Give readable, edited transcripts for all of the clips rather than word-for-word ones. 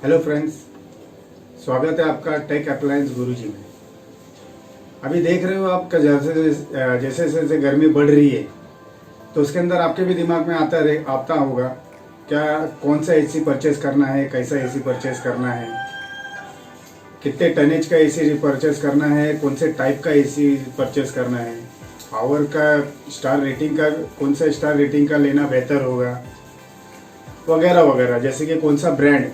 Hello friends, स्वागत है आपका टेक अप्लायंस गुरुजी में। अभी देख रहे हो आपका जैसे जैसे जैसे गर्मी बढ़ रही है तो उसके अंदर आपके भी दिमाग में आता होगा क्या कौन सा एसी परचेस करना है, कैसा एसी परचेस करना है, कितने टनेज का एसी परचेस करना है, कौन से टाइप का एसी परचेस करना है, पावर का स्टार रेटिंग का कौन सा स्टार रेटिंग का लेना बेहतर होगा, वगैरह वगैरह। जैसे कि कौन सा ब्रांड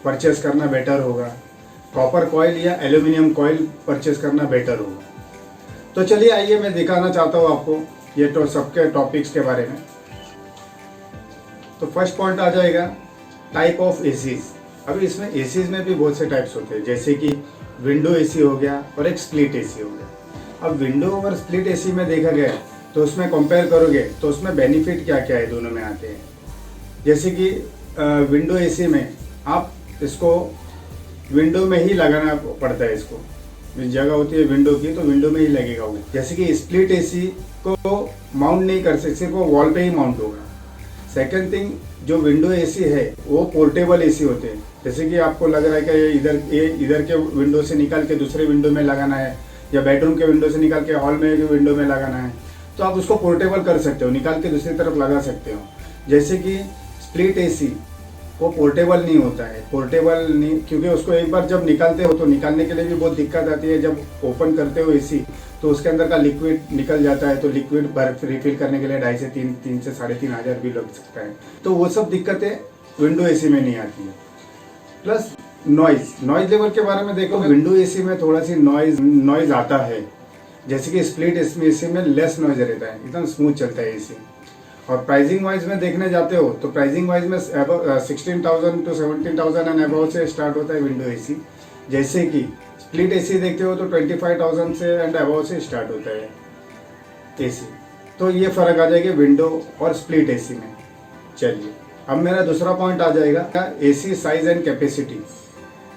परचेस करना बेटर होगा, कॉपर कॉइल या एल्यूमिनियम कॉइल परचेस करना बेटर होगा। तो चलिए आइए मैं दिखाना चाहता हूँ आपको ये तो सबके टॉपिक्स के बारे में। तो फर्स्ट पॉइंट आ जाएगा टाइप ऑफ एसीज। अभी इसमें एसीज में भी बहुत से टाइप्स होते हैं, जैसे कि विंडो एसी हो गया और एक स्प्लिट एसी हो गया। अब विंडो और स्प्लिट एसी में देखा गया तो उसमें कंपेयर करोगे तो उसमें बेनिफिट क्या क्या है, दोनों में आते हैं। जैसे कि विंडो एसी में आप इसको विंडो में ही लगाना पड़ता है, इसको जगह होती है विंडो की तो विंडो में ही लगेगा वो। जैसे कि स्प्लिट एसी को माउंट नहीं कर सकते, सिर्फ वो वॉल पे ही माउंट होगा। सेकंड थिंग, जो विंडो एसी है वो पोर्टेबल एसी होते हैं। जैसे कि आपको लग रहा है कि ये इधर के विंडो से निकाल के दूसरे विंडो में लगाना है, या बेडरूम के विंडो से निकाल के हॉल में विंडो में लगाना है, तो आप उसको पोर्टेबल कर सकते हो, निकाल के दूसरी तरफ लगा सकते हो। जैसे कि स्प्लिट एसी वो पोर्टेबल नहीं होता है, पोर्टेबल नहीं, क्योंकि उसको एक बार जब निकालते हो तो निकालने के लिए भी बहुत दिक्कत आती है। जब ओपन करते हो एसी तो उसके अंदर का लिक्विड निकल जाता है, तो लिक्विड बर्फ रिफिल करने के लिए 2.5 से 3 से 3.5 हज़ार भी लग सकता है। तो वो सब दिक्कतें विंडो एसी में नहीं आती है। प्लस नॉइज लेवल के बारे में देखो, विंडो एसी में थोड़ा सी नॉइज आता है, जैसे कि स्प्लिट एसी में लेस नॉइज रहता है, एकदम स्मूथ चलता है एसी। और प्राइसिंग वाइज में देखने जाते हो तो प्राइसिंग वाइज में 16,000 to 17,000 एंड अबव से स्टार्ट होता है विंडो एसी। जैसे कि स्प्लिट एसी देखते हो तो 25,000 से एंड अबव से स्टार्ट होता है एसी। तो ये फर्क आ जाएगा विंडो और स्प्लिट एसी में। चलिए अब मेरा दूसरा पॉइंट आ जाएगा एसी साइज एंड कैपेसिटी।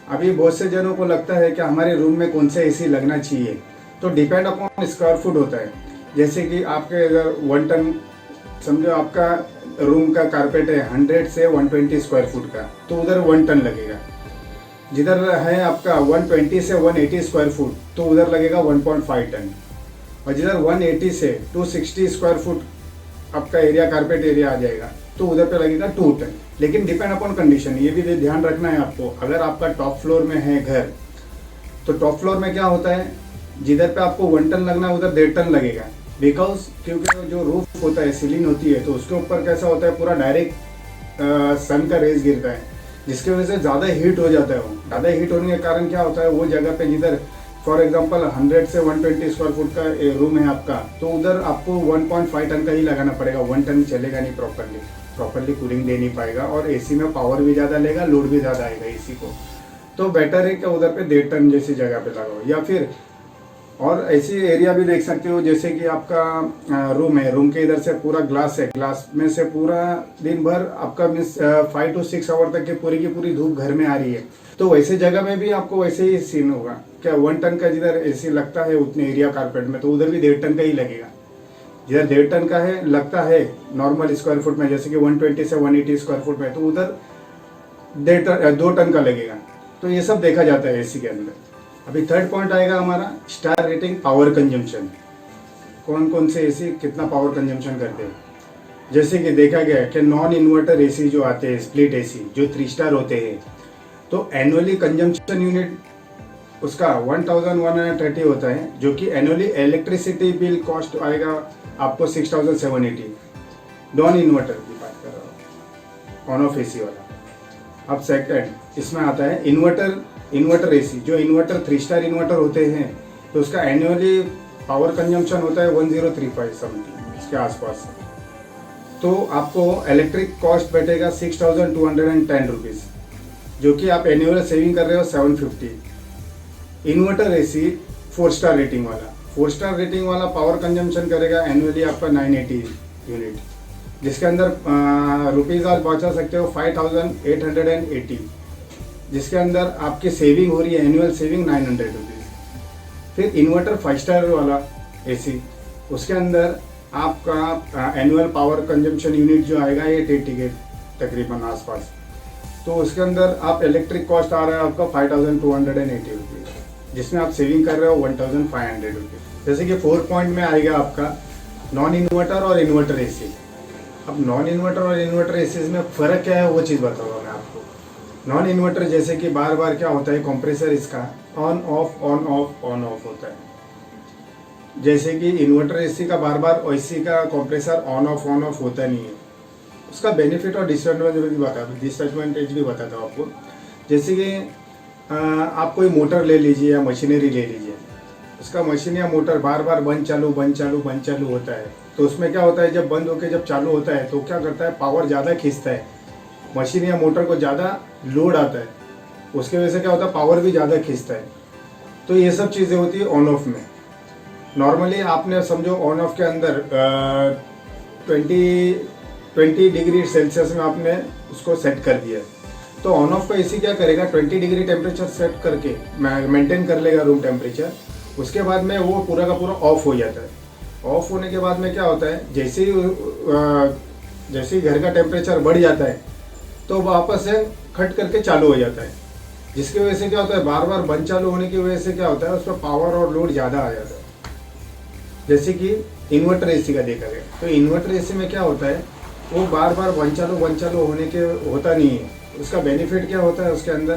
अभी बहुत से जनों को लगता है कि हमारे रूम में कौन सा एसी लगना चाहिए, तो डिपेंड अपॉन स्क्वायर फुट होता है। जैसे कि आपके इधर 1 टन समझो, आपका रूम का कारपेट है 100 से 120 स्क्वायर फुट का, तो उधर 1 टन लगेगा। जिधर है आपका 120 से 180 स्क्वायर फुट तो उधर लगेगा 1.5 टन। और जिधर 180 से 260 स्क्वायर फुट आपका एरिया कारपेट एरिया आ जाएगा तो उधर पे लगेगा 2 टन। लेकिन डिपेंड अपॉन कंडीशन, ये भी ध्यान रखना है आपको। अगर आपका टॉप फ्लोर में है घर तो टॉप फ्लोर में क्या होता है, जिधर पे आपको 1 टन लगना है उधर 1.5 टन लगेगा। बिकॉज क्योंकि जो रूफ होता है, सीलिंग होती है, तो उसके ऊपर कैसा होता है, पूरा डायरेक्ट सन का रेज गिरता है, जिसकी वजह से ज़्यादा हीट हो जाता है। वो ज़्यादा हीट होने के कारण क्या होता है, वो जगह पे जिधर फॉर एग्जांपल 100 से 120 स्क्वायर फुट का रूम है आपका, तो उधर आपको 1.5 टन का ही लगाना पड़ेगा। 1 टन चलेगा नहीं, प्रॉपरली कूलिंग दे नहीं पाएगा, और एसी में पावर भी ज़्यादा लेगा, लोड भी ज़्यादा आएगा एसी को। तो बेटर है कि उधर पे 1.5 टन जैसी जगह पे लगाओ। या फिर और ऐसी एरिया भी देख सकते हो, जैसे कि आपका रूम है, रूम के इधर से पूरा ग्लास है, ग्लास में से पूरा दिन भर आपका 5 to 6 आवर तक की पूरी धूप घर में आ रही है, तो वैसे जगह में भी आपको वैसे ही सीन होगा। क्या 1 टन का जिधर एसी लगता है उतने एरिया कारपेट में, तो उधर भी 1.5 टन का ही लगेगा। जिधर 1.5 टन का है लगता है नॉर्मल स्क्वायर फुट में, जैसे कि 120 से 180 स्क्वायर फुट में, तो उधर 2 टन का लगेगा। तो ये सब देखा जाता है एसी के अंदर। अभी थर्ड पॉइंट आएगा हमारा स्टार रेटिंग, पावर कंजम्पशन। कौन कौन से एसी कितना पावर कंजम्पशन करते हैं। जैसे कि देखा गया कि नॉन इन्वर्टर एसी जो आते हैं, स्प्लिट एसी जो 3 स्टार होते हैं, तो एनुअली कंजम्पशन यूनिट उसका 1130 होता है, जो कि एनुअली इलेक्ट्रिसिटी बिल कॉस्ट आएगा आपको 6780। नॉन इन्वर्टर की बात कर रहा हूँ, ऑन ऑफ एसी वाला। अब सेकंड इसमें आता है इन्वर्टर एसी। जो इन्वर्टर 3 स्टार इन्वर्टर होते हैं तो उसका एनुअली पावर कंजम्पशन होता है 1035 समथिंग, इसके आसपास। तो आपको इलेक्ट्रिक कॉस्ट बैठेगा 6210 रुपीज़, जो कि आप एनुअल सेविंग कर रहे हो 750। इन्वर्टर एसी 4 स्टार रेटिंग वाला पावर कंजम्पशन करेगा एनुअली आपका 980 यूनिट, जिसके अंदर रुपीज़ आप बचा सकते हो 5880, जिसके अंदर आपकी सेविंग हो रही है एनुअल सेविंग 900 रुपीज़। फिर इन्वर्टर 5 स्टार वाला एसी, उसके अंदर आपका एनुअल पावर कंजम्पशन यूनिट जो आएगा 880 के तकरीबन आसपास। तो उसके अंदर आप इलेक्ट्रिक कॉस्ट आ रहा है आपका 5280 रुपीज़, जिसमें आप सेविंग कर रहे हो 1500 रुपीज़। जैसे कि 4 पॉइंट में आएगा आपका नॉन इन्वर्टर और इन्वर्टर एसी। अब नॉन इन्वर्टर और इन्वर्टर एसी में फ़र्क क्या है वो चीज़ बताऊँगा मैं आपको। नॉन इन्वर्टर जैसे कि बार बार क्या होता है, कंप्रेसर इसका on off on off on off होता है, जैसे कि इन्वर्टर एसी का बार बार एसी का कंप्रेसर ऑन ऑफ होता नहीं है। उसका बेनिफिट और डिसएडवांटेज भी बताता हूँ आपको। जैसे कि आप कोई मोटर ले लीजिए या मशीनरी ले लीजिए, उसका मशीन या मोटर बार बार बंद चालू होता है, तो उसमें क्या होता है, जब बंद होकर जब चालू होता है तो क्या करता है, पावर ज़्यादा खींचता है, मशीन या मोटर को ज़्यादा लोड आता है, उसके वजह से क्या होता है, पावर भी ज़्यादा खींचता है। तो ये सब चीज़ें होती है ऑन ऑफ में। नॉर्मली आपने समझो ऑन ऑफ के अंदर 20 डिग्री सेल्सियस में आपने उसको सेट कर दिया, तो ऑन ऑफ का एसी क्या करेगा, 20 डिग्री टेम्परेचर सेट करके मेंटेन कर लेगा रूम टेम्परेचर। उसके बाद में वो पूरा का पूरा ऑफ हो जाता है। ऑफ होने के बाद में क्या होता है, जैसे ही घर का टेम्परेचर बढ़ जाता है तो वापस से खट करके चालू हो जाता है, जिसकी वजह से क्या होता है, बार बार बंद चालू होने की वजह से क्या होता है, उस पर पावर और लोड ज़्यादा आ जाता है। जैसे कि इन्वर्टर एसी का देखा गया, तो इन्वर्टर एसी में क्या होता है, वो बार बार बंद चालू होने के होता नहीं है। उसका बेनिफिट क्या होता है उसके अंदर,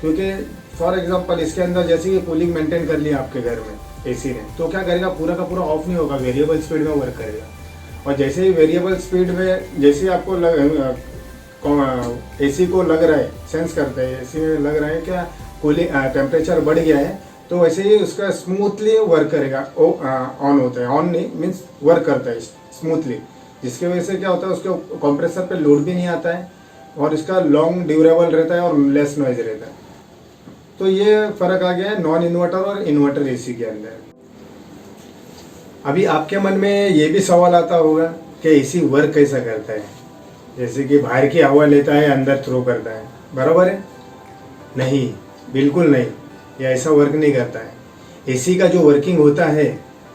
क्योंकि फॉर एग्जांपल इसके अंदर जैसे कि कूलिंग मेंटेन कर लिया आपके घर में एसी ने, तो क्या करेगा, पूरा का पूरा ऑफ नहीं होगा, वेरिएबल स्पीड में वर्क करेगा। और जैसे ही वेरिएबल स्पीड में जैसे ही आपको एसी को लग रहा है, सेंस करता है एसी में लग रहा है क्या कूलिंग टेम्परेचर बढ़ गया है, तो वैसे ही उसका स्मूथली वर्क करेगा। ऑन होता है, ऑन नहीं मीन्स वर्क करता है स्मूथली, जिसकी वजह से क्या होता है, उसके कंप्रेसर पे लोड भी नहीं आता है और इसका लॉन्ग ड्यूरेबल रहता है और लेस नॉइज रहता है। तो ये फ़र्क आ गया है नॉन इन्वर्टर और इन्वर्टर एसी के अंदर। अभी आपके मन में ये भी सवाल आता होगा कि एसी वर्क कैसा करता है, जैसे कि बाहर की हवा लेता है अंदर थ्रो करता है, बराबर है? नहीं, बिल्कुल नहीं, ये ऐसा वर्क नहीं करता है। एसी का जो वर्किंग होता है,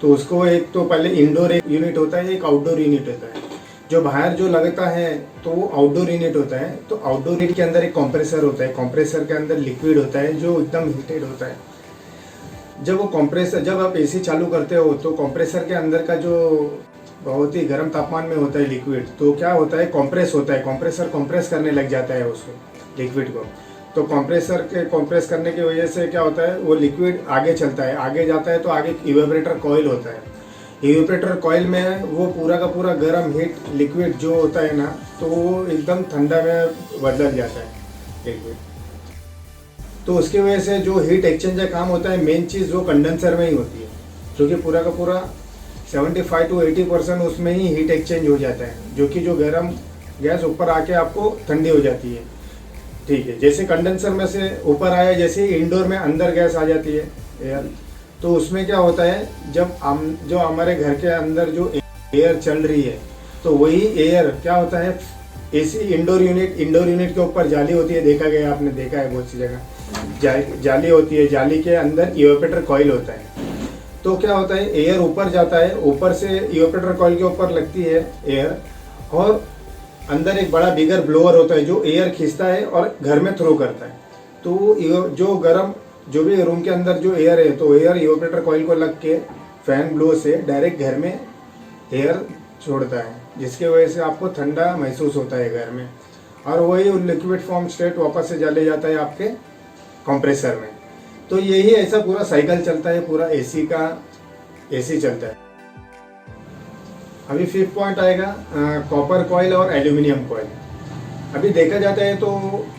तो उसको एक तो पहले इंडोर एक यूनिट होता है, एक आउटडोर यूनिट होता है। जो बाहर जो लगता है तो वो आउटडोर यूनिट होता है। तो आउटडोर यूनिट के अंदर एक कंप्रेसर होता है, कंप्रेसर के अंदर लिक्विड होता है जो एकदम हीटेड होता है। जब आप एसी चालू करते हो तो कंप्रेसर के अंदर का जो बहुत ही गर्म तापमान में होता है लिक्विड, तो क्या होता है, कंप्रेस होता है, कंप्रेसर कंप्रेस करने लग जाता है उसको लिक्विड को। तो कंप्रेसर के कंप्रेस करने की वजह से क्या होता है, वो लिक्विड आगे चलता है, आगे जाता है, तो आगे इवेपोरेटर कॉइल होता है। इवेपोरेटर कॉइल में वो पूरा का पूरा गर्म हीट लिक्विड जो होता है ना, तो वो एकदम ठंडा में बदल जाता है लिक्विड। तो उसकी वजह से जो हीट एक्सचेंजर काम होता है, मेन चीज़ वो कंडेंसर में ही होती है, जो कि पूरा का पूरा 75 to 80% उसमें ही हीट एक्सचेंज हो जाता है, जो कि जो गर्म गैस ऊपर आके आपको ठंडी हो जाती है। ठीक है, जैसे कंडेंसर में से ऊपर आया, जैसे इंडोर में अंदर गैस आ जाती है एयर, तो उसमें क्या होता है, जो हमारे घर के अंदर जो एयर चल रही है, तो वही एयर क्या होता है, एसी इंडोर यूनिट के ऊपर जाली होती है, देखा गया, आपने देखा है बहुत सी जगह जाली होती है, जाली के अंदर इवेपोरेटर कॉइल होता है। तो क्या होता है, एयर ऊपर जाता है, ऊपर से इवेपोरेटर कॉइल के ऊपर लगती है एयर, और अंदर एक बड़ा बिगर ब्लोअर होता है जो एयर खींचता है और घर में थ्रो करता है। तो जो भी रूम के अंदर जो एयर है, तो एयर इवेपोरेटर कॉइल को लग के फैन ब्लो से डायरेक्ट घर में एयर छोड़ता है, जिसके वजह से आपको ठंडा महसूस होता है घर में, और वही लिक्विड फॉर्म स्टेट वापस से चले जाता है आपके कंप्रेसर में। तो यही ऐसा पूरा साइकिल चलता है, पूरा एसी चलता है। अभी 5th पॉइंट आएगा कॉपर कॉइल और एल्यूमिनियम कॉइल। अभी देखा जाता है तो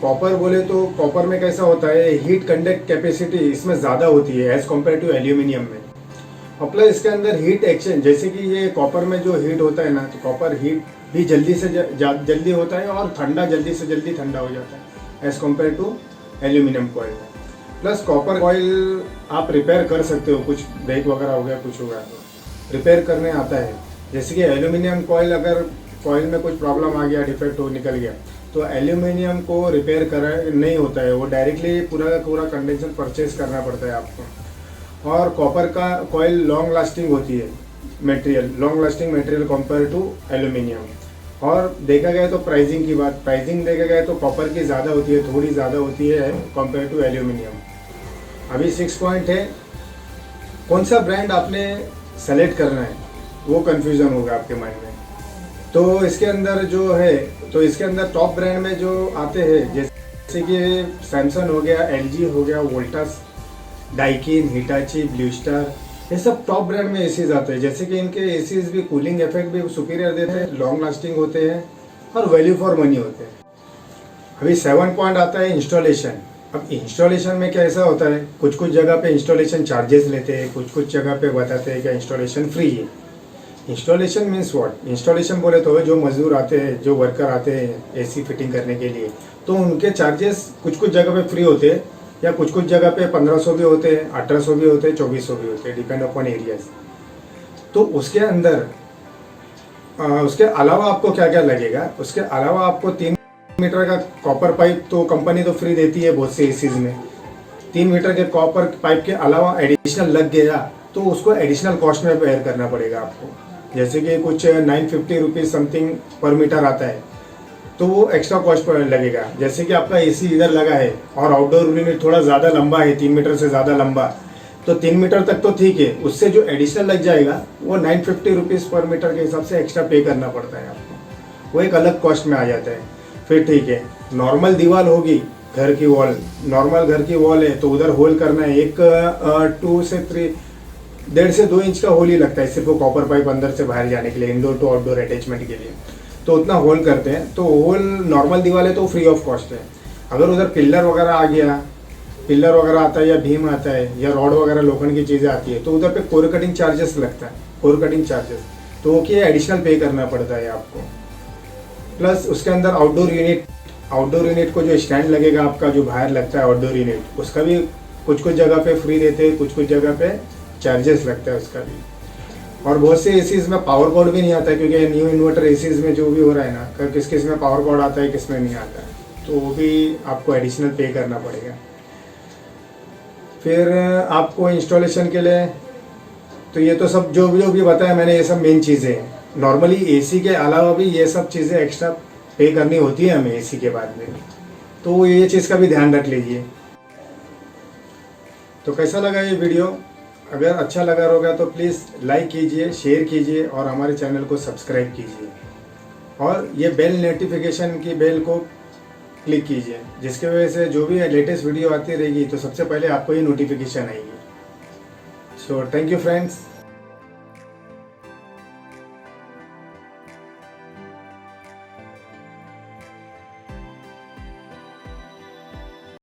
कॉपर बोले तो कॉपर में कैसा होता है, हीट कंडक्ट कैपेसिटी इसमें ज़्यादा होती है एज़ कम्पेयर टू एल्यूमिनियम में। और प्लस इसके अंदर हीट एक्सचेंज, जैसे कि ये कॉपर में जो हीट होता है ना, तो कॉपर हीट भी जल्दी से जल्दी होता है और ठंडा जल्दी से जल्दी ठंडा हो जाता है as compare to aluminium coil में। प्लस कॉपर कॉइल आप रिपेयर कर सकते हो, कुछ ब्रेक वगैरह हो गया, कुछ हो गया तो रिपेयर करने आता है। जैसे कि एल्यूमिनियम कॉइल, अगर कॉइल में कुछ प्रॉब्लम आ गया, डिफेक्ट हो निकल गया, तो एल्यूमिनियम को रिपेयर करा नहीं होता है, वो डायरेक्टली पूरा का पूरा कंडेंसर परचेज करना पड़ता है आपको। और कॉपर का कॉइल लॉन्ग लास्टिंग होती है material, long lasting material compare to aluminium. और देखा गया तो प्राइसिंग की बात, प्राइसिंग देखा गया तो कॉपर की ज़्यादा होती है, थोड़ी ज़्यादा होती है कंपेयर टू एल्यूमिनियम। अभी 6 पॉइंट है, कौन सा ब्रांड आपने सेलेक्ट करना है वो कन्फ्यूज़न होगा आपके माइंड में। तो इसके अंदर जो है, तो इसके अंदर टॉप ब्रांड में जो आते हैं जैसे कि सैमसंग हो गया, एलजी हो गया, Voltas, Daikin, Hitachi, blue star, ये सब टॉप ब्रांड में एसीज आते हैं। जैसे कि इनके एसीज भी कूलिंग इफेक्ट भी सुपीरियर देते हैं, लॉन्ग लास्टिंग होते हैं और वैल्यू फॉर मनी होते हैं। अभी 7 पॉइंट आता है इंस्टॉलेशन। अब इंस्टॉलेशन में क्या ऐसा होता है, कुछ कुछ जगह पे इंस्टॉलेशन चार्जेस लेते हैं, कुछ कुछ जगह पे बताते हैं कि इंस्टॉलेशन फ्री है। इंस्टॉलेशन मीन्स व्हाट, इंस्टॉलेशन बोले तो जो मजदूर आते हैं, जो वर्कर आते हैं एसी फिटिंग करने के लिए, तो उनके चार्जेस कुछ कुछ जगह पे फ्री होते हैं या कुछ कुछ जगह पे 1500 भी होते हैं, 1800 भी होते हैं, 2400 भी होते हैं, डिपेंड अपॉन एरियाज। तो उसके अंदर उसके अलावा आपको क्या क्या लगेगा, उसके अलावा आपको 3 मीटर का कॉपर पाइप तो कंपनी तो फ्री देती है बहुत से एसीज में। 3 मीटर के कॉपर पाइप के अलावा एडिशनल लग गया तो उसको एडिशनल कॉस्ट में बेयर करना पड़ेगा आपको। जैसे कि कुछ 950 रुपीज़ समथिंग पर मीटर आता है, तो वो एक्स्ट्रा कॉस्ट पर लगेगा। जैसे कि आपका एसी इधर लगा है और आउटडोर यूनिट थोड़ा ज़्यादा लंबा है, 3 मीटर से ज़्यादा लंबा, तो 3 मीटर तक तो ठीक है, उससे जो एडिशनल लग जाएगा वो 950 रुपीज़ पर मीटर के हिसाब से एक्स्ट्रा पे करना पड़ता है आपको, वो एक अलग कॉस्ट में आ जाता है। फिर ठीक है, नॉर्मल दीवार होगी, घर की वॉल, नॉर्मल घर की वॉल है तो उधर होल करना है, एक 2 से 3, 1.5 से 2 इंच का होल ही लगता है सिर्फ वो कॉपर पाइप अंदर से बाहर जाने के लिए, इंडोर टू आउटडोर अटैचमेंट के लिए, तो उतना होल करते हैं। तो होल नॉर्मल दीवार है तो फ्री ऑफ कॉस्ट है। अगर उधर पिल्लर वगैरह आ गया, पिल्लर वगैरह आता है या भीम आता है या रॉड वगैरह लोखंड की चीज़ें आती है, तो उधर पे कोर कटिंग चार्जेस लगता है, कोर कटिंग चार्जेस, तो वो कि एडिशनल पे करना पड़ता है आपको। प्लस उसके अंदर आउटडोर यूनिट को जो स्टैंड लगेगा आपका, जो बाहर लगता है आउटडोर यूनिट, उसका भी कुछ कुछ जगह पे फ्री देते हैं, कुछ कुछ जगह पे चार्जेस लगता है उसका भी। और बहुत से एसीज में पावर कॉर्ड भी नहीं आता है, क्योंकि न्यू इन्वर्टर एसीज में जो भी हो रहा है ना, किस किस में पावर कॉर्ड आता है, किस में नहीं आता है, तो वो भी आपको एडिशनल पे करना पड़ेगा। फिर आपको इंस्टॉलेशन के लिए, तो ये तो सब जो भी बताया मैंने, ये सब मेन चीज़ें हैं। नॉर्मली एसी के अलावा भी ये सब चीज़ें एक्स्ट्रा पे करनी होती है हमें एसी के बाद में, तो ये चीज़ का भी ध्यान रख लीजिए। तो कैसा लगा ये वीडियो? अगर अच्छा लगा होगा तो प्लीज़ लाइक कीजिए, शेयर कीजिए और हमारे चैनल को सब्सक्राइब कीजिए, और ये बेल नोटिफिकेशन की बेल को क्लिक कीजिए, जिसके वजह से जो भी लेटेस्ट वीडियो आती रहेगी तो सबसे पहले आपको ये नोटिफिकेशन आएगी। So thank you friends.